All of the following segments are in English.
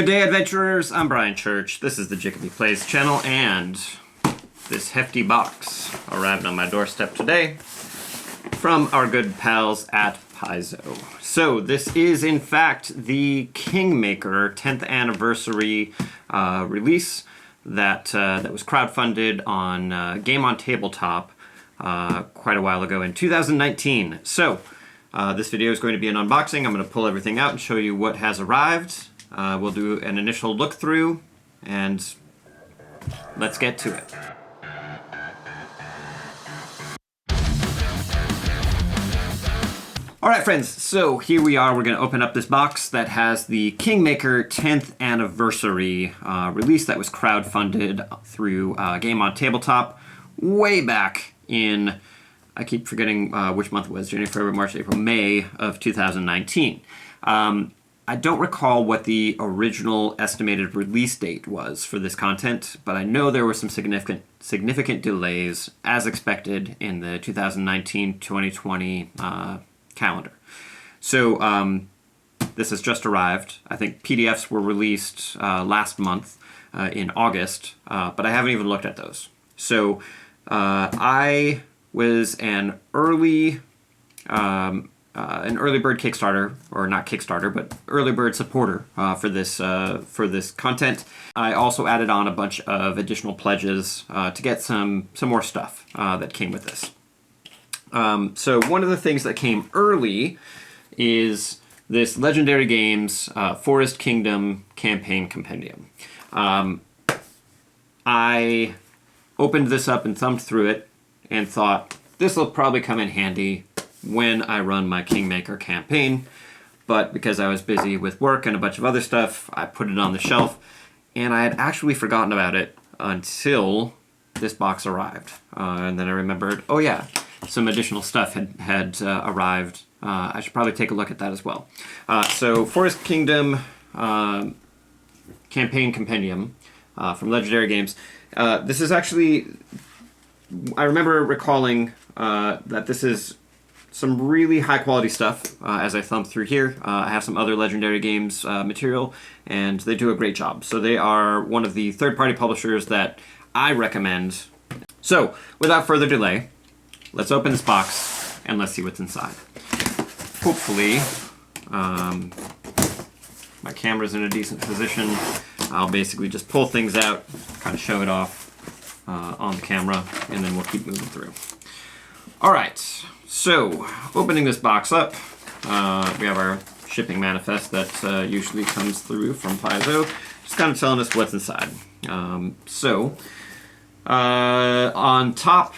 Good day, adventurers. I'm Brian Church. This is the Jacoby Plays channel, and this hefty box arrived on my doorstep today from our good pals at Paizo. So this is, in fact, the Kingmaker 10th anniversary release that was crowdfunded on Game on Tabletop quite a while ago in 2019. So this video is going to be an unboxing. I'm going to pull everything out and show you what has arrived. We'll do an initial look through, and let's get to it. Alright friends, so here we are. We're going to open up this box that has the Kingmaker 10th anniversary release that was crowdfunded through Game on Tabletop way back in, I keep forgetting which month it was, January, February, March, April, May of 2019. I don't recall what the original estimated release date was for this content, but I know there were some significant delays, as expected, in the 2019-2020 calendar. So this has just arrived. I think PDFs were released last month in August, but I haven't even looked at those. So I was an early bird Kickstarter, or not Kickstarter, but early bird supporter for this content. I also added on a bunch of additional pledges to get some more stuff that came with this. So one of the things that came early is this Legendary Games Forest Kingdom Campaign Compendium. I opened this up and thumbed through it and thought, this will probably come in handy when I run my Kingmaker campaign, but because I was busy with work and a bunch of other stuff, I put it on the shelf, and I had actually forgotten about it until this box arrived. And then I remembered, oh yeah, some additional stuff had arrived. I should probably take a look at that as well. So Forest Kingdom Campaign Compendium from Legendary Games. This is actually, I remember recalling that this is some really high quality stuff as I thumb through here. I have some other Legendary Games material, and they do a great job. So they are one of the third-party publishers that I recommend. So without further delay, let's open this box and let's see what's inside. Hopefully, my camera's in a decent position. I'll basically just pull things out, kind of show it off on the camera, and then we'll keep moving through. All right, so opening this box up, we have our shipping manifest that usually comes through from Paizo, just kind of telling us what's inside. On top,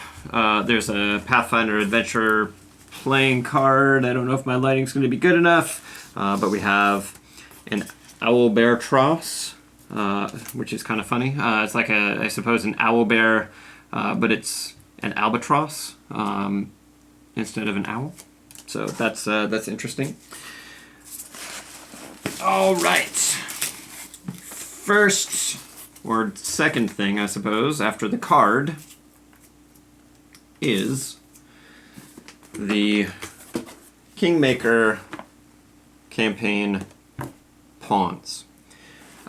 there's a Pathfinder adventure playing card. I don't know if my lighting's going to be good enough, but we have an owlbear tross, which is kind of funny. It's like I suppose an owlbear, but it's an albatross instead of an owl. So that's interesting. All right. First or second thing, I suppose, after the card is the Kingmaker Campaign Pawns.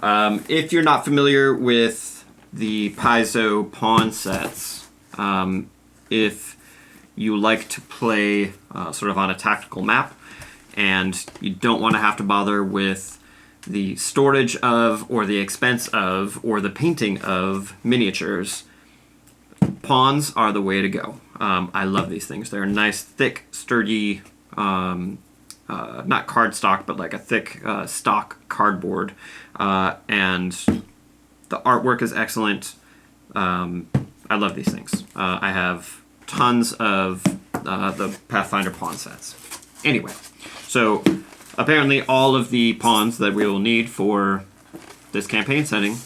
If you're not familiar with the Paizo pawn sets, if you like to play sort of on a tactical map and you don't want to have to bother with the storage of, or the expense of, or the painting of miniatures, pawns are the way to go. I love these things. They're nice, thick, sturdy, not cardstock, but like a thick stock cardboard. And the artwork is excellent. I love these things. I have tons of the Pathfinder pawn sets. Anyway, so apparently all of the pawns that we will need for this campaign setting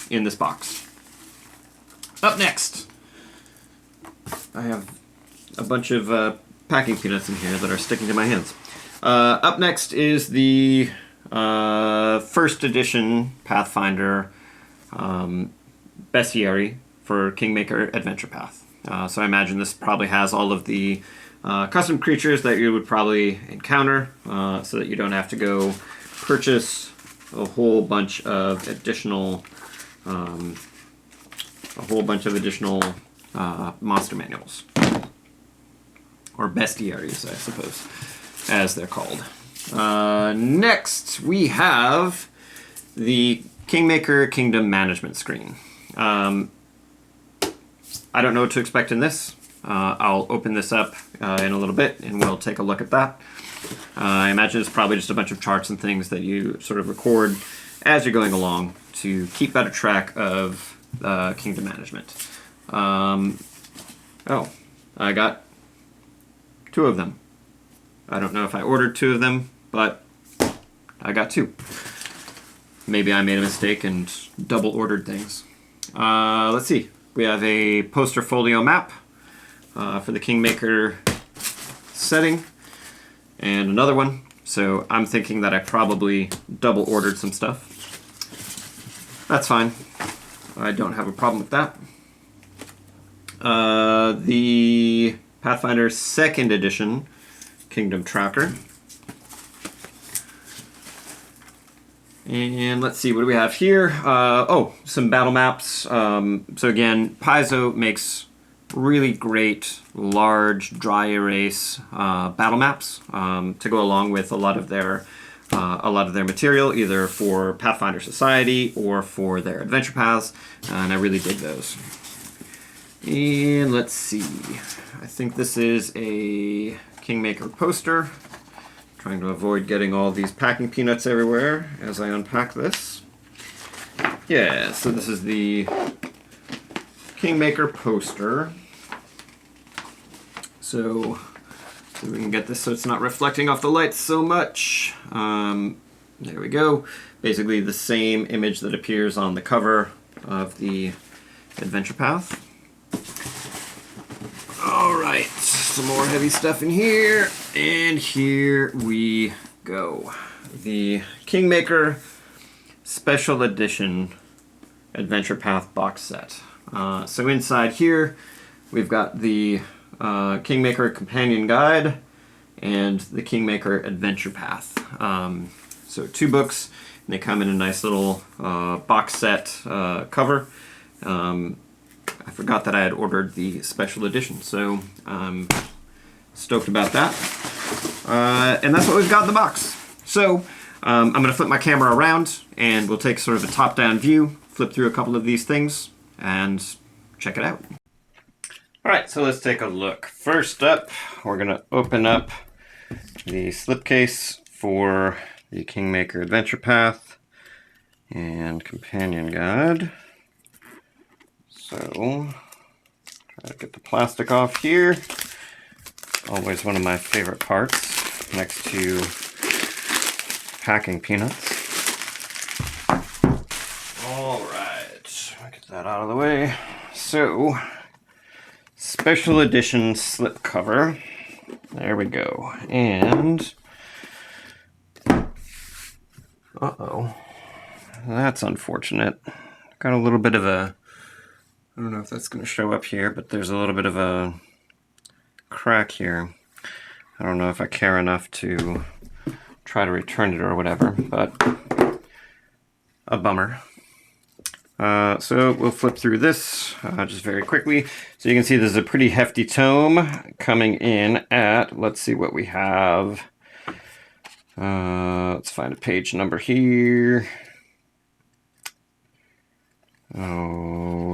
in this box. Up next, I have a bunch of packing peanuts in here that are sticking to my hands. Up next is the first edition Pathfinder Bestiary for Kingmaker Adventure Path. So I imagine this probably has all of the custom creatures that you would probably encounter, so that you don't have to go purchase a whole bunch of additional monster manuals, or bestiaries, I suppose, as they're called. Next, we have the Kingmaker Kingdom management screen. I don't know what to expect in this. I'll open this up in a little bit and we'll take a look at that. I imagine it's probably just a bunch of charts and things that you sort of record as you're going along to keep better track of kingdom management. Oh, I got 2 of them. I don't know if I ordered 2 of them, but I got 2. Maybe I made a mistake and double ordered things. Let's see. We have a poster folio map for the Kingmaker setting, and another one. So I'm thinking that I probably double ordered some stuff. That's fine. I don't have a problem with that. The Pathfinder 2nd edition Kingdom Tracker. And let's see, what do we have here? Some battle maps. So again, Paizo makes really great, large, dry erase battle maps to go along with a lot of their material, either for Pathfinder Society or for their adventure paths, and I really dig those. And let's see, I think this is a Kingmaker poster. Trying to avoid getting all these packing peanuts everywhere as I unpack this. Yeah, so this is the Kingmaker poster. So we can get this so it's not reflecting off the lights so much. There we go. Basically the same image that appears on the cover of the adventure path. Alright, some more heavy stuff in here, and here we go. The Kingmaker Special Edition Adventure Path box set. So inside here, we've got the Kingmaker Companion Guide and the Kingmaker Adventure Path. So 2 books, and they come in a nice little box set cover. I forgot that I had ordered the special edition, so I'm stoked about that. And that's what we've got in the box. So I'm going to flip my camera around, and we'll take sort of a top-down view, flip through a couple of these things, and check it out. Alright, so let's take a look. First up, we're going to open up the slipcase for the Kingmaker Adventure Path and Companion Guide. So, try to get the plastic off here. Always one of my favorite parts, next to packing peanuts. Alright, get that out of the way. So, special edition slip cover. There we go. And, uh-oh, that's unfortunate. Got a little bit of a, I don't know if that's going to show up here, but there's a little bit of a crack here. I don't know if I care enough to try to return it or whatever, but a bummer. So we'll flip through this just very quickly. So you can see there's a pretty hefty tome coming in at, let's see what we have. Let's find a page number here.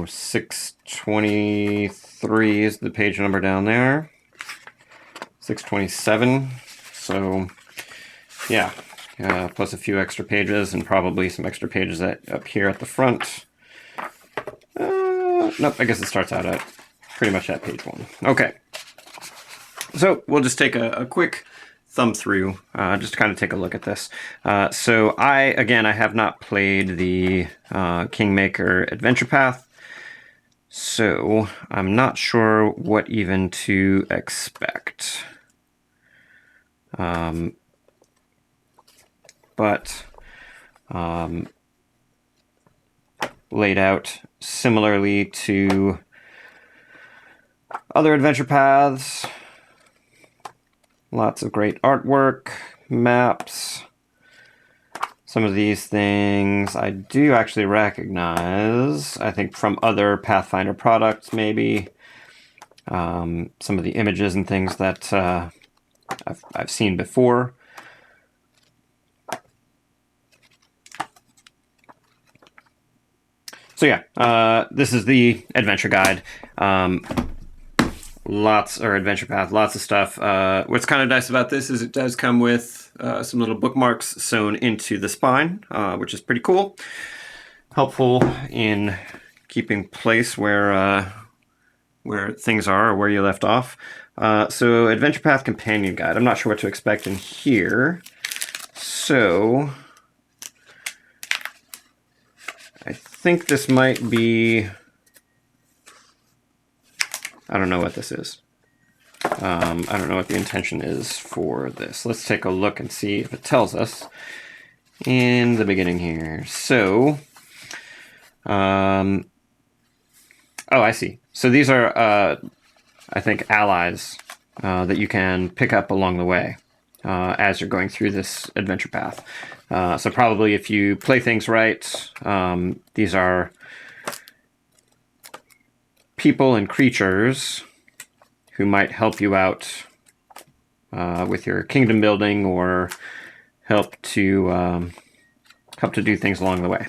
623 is the page number down there. 627. So, yeah, plus a few extra pages and probably some extra pages up here at the front. Nope, I guess it starts out at pretty much at page 1. Okay. So we'll just take a quick thumb through, just to kind of take a look at this. So I have not played the Kingmaker Adventure Path, so I'm not sure what even to expect. But laid out similarly to other adventure paths. Lots of great artwork, maps, Some of these things I do actually recognize, I think from other Pathfinder products maybe. Some of the images and things that I've seen before. So yeah, this is the adventure guide. Adventure path, lots of stuff. What's kind of nice about this is it does come with some little bookmarks sewn into the spine, which is pretty cool. Helpful in keeping place where things are or where you left off. So Adventure Path Companion Guide. I'm not sure what to expect in here. So I think this might be... I don't know what this is. I don't know what the intention is for this. Let's take a look and see if it tells us in the beginning here. So, oh, I see. So these are, I think, allies that you can pick up along the way as you're going through this adventure path. So probably if you play things right, these are people and creatures who might help you out with your kingdom building or help to do things along the way.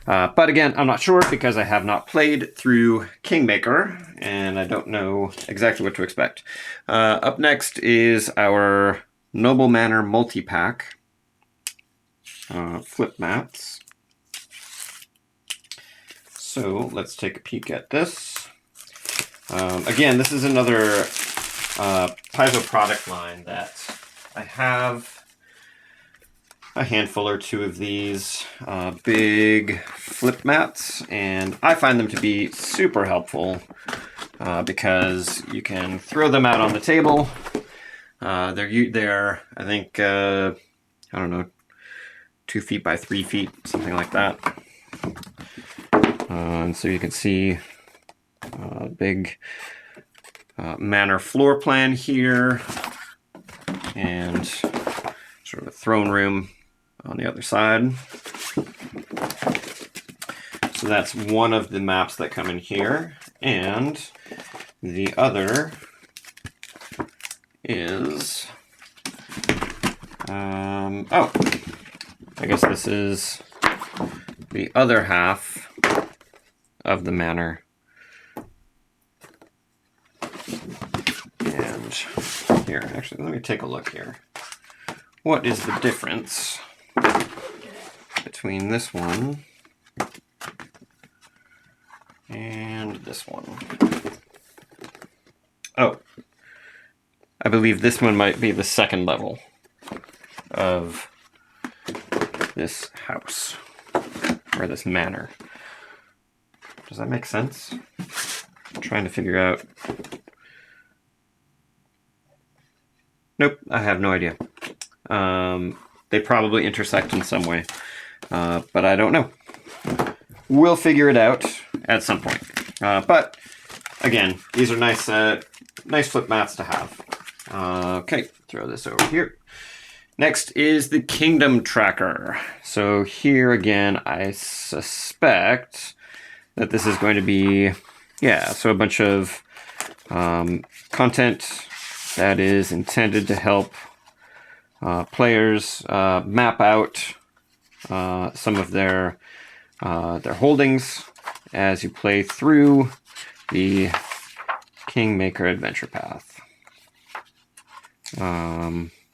But again, I'm not sure because I have not played through Kingmaker and I don't know exactly what to expect. Up next is our Noble Manor multi-pack flip mats. So let's take a peek at this. Again, this is another Paizo product line that I have a handful or two of these big flip mats, and I find them to be super helpful because you can throw them out on the table. They're I think, I don't know, 2 feet by 3 feet, something like that. And so you can see a big manor floor plan here, and sort of a throne room on the other side. So that's one of the maps that come in here, and the other is, oh, I guess this is the other half of the manor. And here, actually, let me take a look here. What is the difference between this one and this one? Oh, I believe this one might be the second level of this house, or this manor. Does that make sense? I'm trying to figure out. Nope, I have no idea. They probably intersect in some way, but I don't know. We'll figure it out at some point. But again, these are nice, nice flip mats to have. Okay, throw this over here. Next is the Kingdom Tracker. So here again, I suspect that this is going to be, yeah, so a bunch of content that is intended to help players map out some of their holdings as you play through the Kingmaker Adventure Path.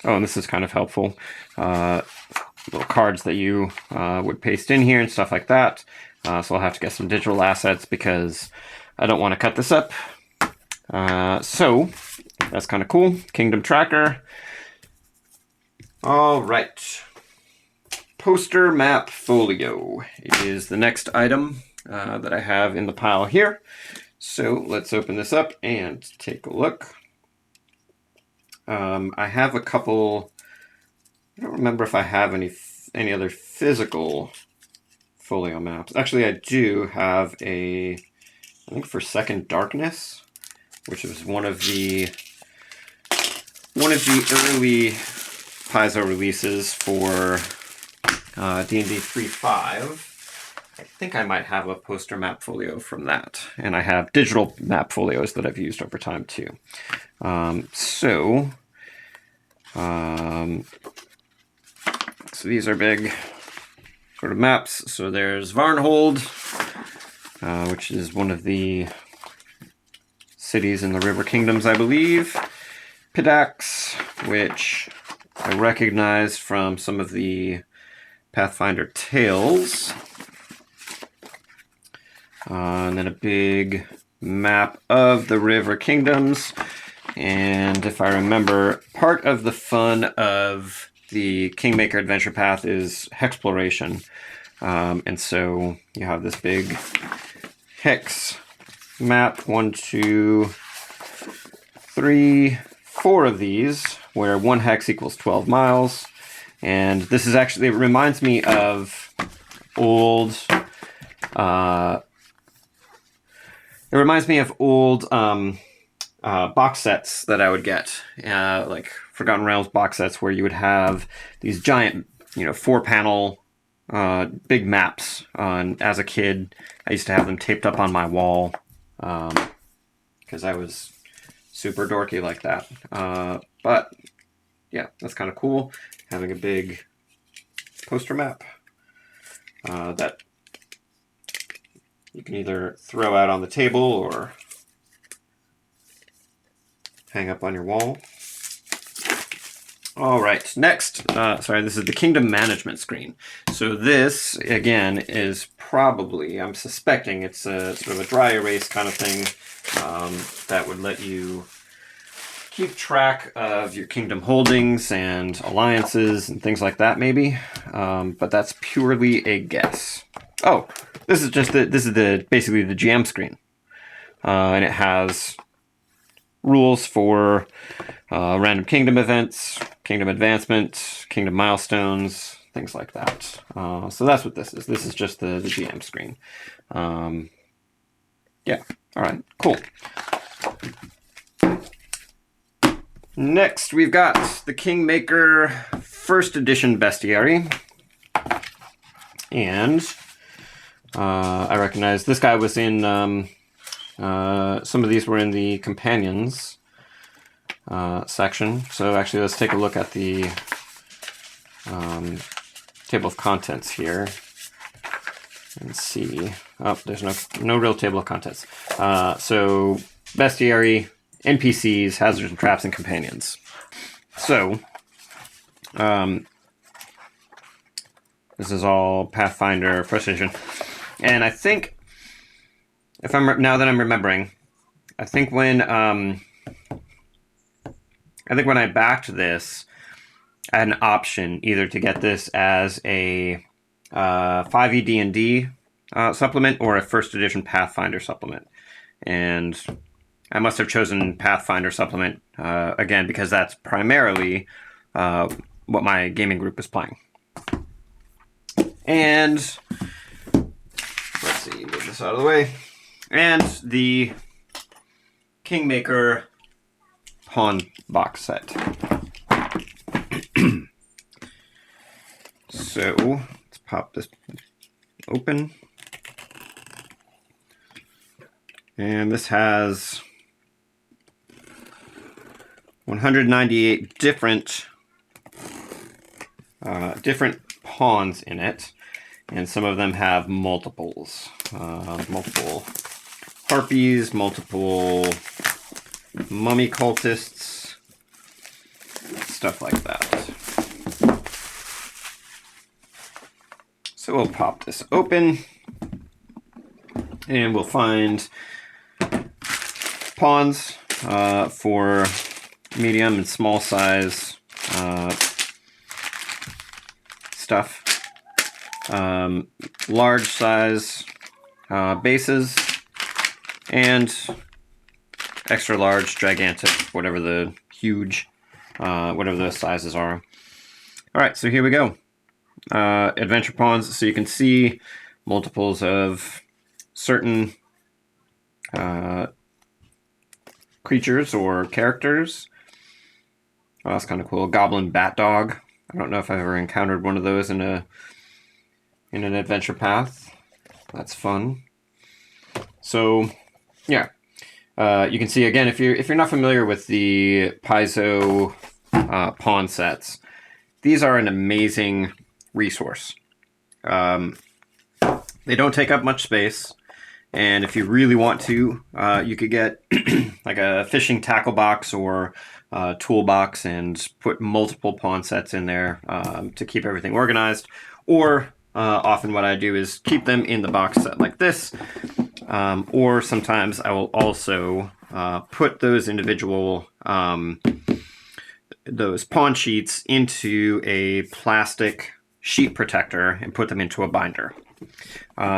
Oh, and this is kind of helpful. Little cards that you would paste in here and stuff like that. So I'll have to get some digital assets because I don't want to cut this up. So that's kind of cool. Kingdom Tracker. All right. Poster Map Folio is the next item that I have in the pile here. So let's open this up and take a look. I have a couple. I don't remember if I have any other physical folio maps. Actually, I do have I think for Second Darkness, which was one of the early Paizo releases for D&D 3.5. I think I might have a poster map folio from that. And I have digital map folios that I've used over time too. So these are big sort of maps. So there's Varnhold, which is one of the cities in the River Kingdoms, I believe. Pidax, which I recognize from some of the Pathfinder tales. And then a big map of the River Kingdoms. And if I remember, part of the fun of the Kingmaker Adventure Path is hexploration. And so you have this big hex map, 1, 2, 3, 4 of these, where 1 hex equals 12 miles. And this is actually, it reminds me of old, box sets that I would get, like Forgotten Realms box sets, where you would have these giant, 4-panel big maps. As a kid, I used to have them taped up on my wall because I was super dorky like that. But yeah, that's kind of cool, having a big poster map that you can either throw out on the table or hang up on your wall. All right, next, this is the Kingdom Management screen. So this, again, is probably, I'm suspecting it's a sort of a dry erase kind of thing that would let you keep track of your kingdom holdings and alliances and things like that, maybe. But that's purely a guess. Oh, this is basically the GM screen, and it has rules for random kingdom events, kingdom advancement, kingdom milestones, things like that. So that's what this is. This is just the GM screen. Yeah. All right. Cool. Next, we've got the Kingmaker 1st Edition Bestiary. And I recognize this guy was in, some of these were in the Companions section. So actually, let's take a look at the table of contents here and see. Oh, there's no real table of contents. So Bestiary, NPCs, hazards and traps, and companions. So this is all Pathfinder 1st edition, and I think now that I'm remembering, I think when I backed this, I had an option either to get this as a 5e D&D supplement or a 1st edition Pathfinder supplement, and I must have chosen Pathfinder supplement again because that's primarily what my gaming group is playing. And let's see, move this out of the way. And the Kingmaker Pawn box set. So let's pop this open. And this has 198 different pawns in it, and some of them have multiples. Multiple harpies, multiple mummy cultists, stuff like that. So we'll pop this open, and we'll find pawns for medium and small size stuff. Large size bases, and extra large, gigantic, whatever the huge, whatever those sizes are. All right, so here we go. Adventure pawns, so you can see multiples of certain creatures or characters. Oh, that's kind of cool. Goblin bat dog. I don't know if I've ever encountered one of those in a in an adventure path. That's fun. So, yeah. You can see, again, if you're not familiar with the Paizo pawn sets, these are an amazing resource. They don't take up much space, and if you really want to, you could get like a fishing tackle box or toolbox and put multiple pawn sets in there to keep everything organized. Or often what I do is keep them in the box set like this, or sometimes I will also put those individual those pawn sheets into a plastic sheet protector and put them into a binder.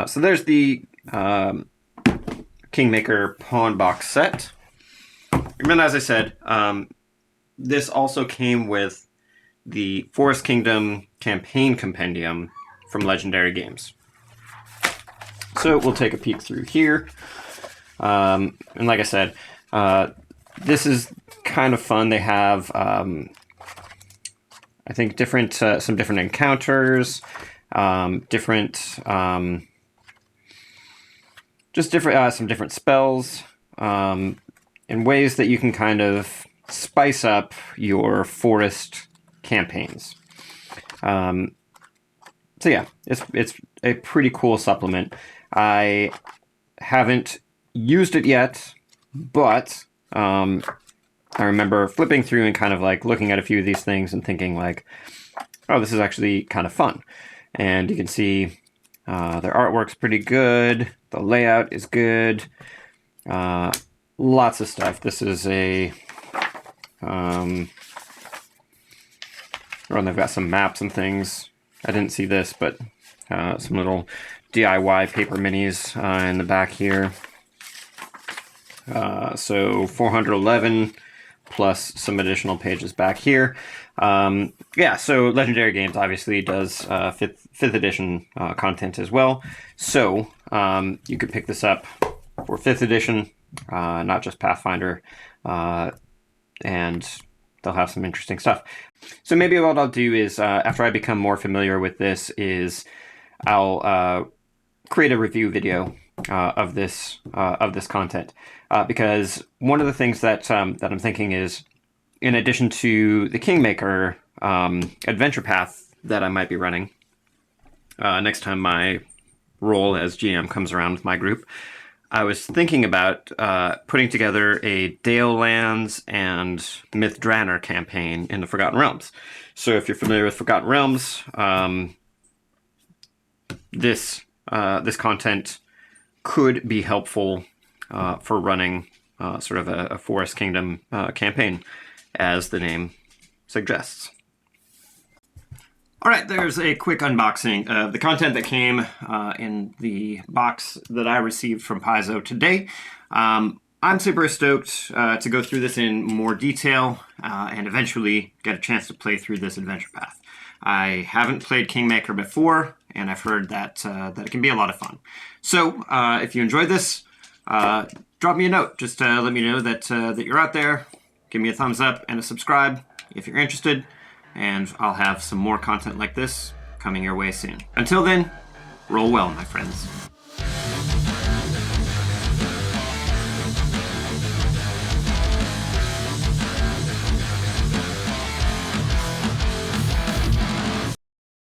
So there's the Kingmaker pawn box set. And then, as I said, this also came with the Forest Kingdom campaign compendium from Legendary Games. So we'll take a peek through here. And like I said, this is kind of fun. They have, I think, some different encounters, some different spells, and ways that you can kind of spice up your forest campaigns. So yeah, it's a pretty cool supplement. I haven't used it yet, but I remember flipping through and kind of like looking at a few of these things and thinking like, oh, this is actually kind of fun. And you can see their artwork's pretty good. The layout is good. Lots of stuff. This is a... they've got some maps and things. I didn't see this, but some little DIY paper minis in the back here. So 411 plus some additional pages back here. Yeah, so Legendary Games obviously does fifth edition content as well. So you could pick this up for 5th edition, not just Pathfinder, and they'll have some interesting stuff. So maybe what I'll do is, after I become more familiar with this, is I'll create a review video of this content, because one of the things that I'm thinking is, in addition to the Kingmaker adventure path that I might be running next time my role as GM comes around with my group, I was thinking about putting together a Dale Lands and Myth Draenor campaign in the Forgotten Realms. So if you're familiar with Forgotten Realms, this content could be helpful for running sort of a Forest Kingdom campaign, as the name suggests. All right, there's a quick unboxing of the content that came in the box that I received from Paizo today. I'm super stoked to go through this in more detail and eventually get a chance to play through this adventure path. I haven't played Kingmaker before, and I've heard that it can be a lot of fun. So if you enjoyed this, drop me a note. Just let me know that you're out there. Give me a thumbs up and a subscribe if you're interested, and I'll have some more content like this coming your way soon. Until then, roll well, my friends.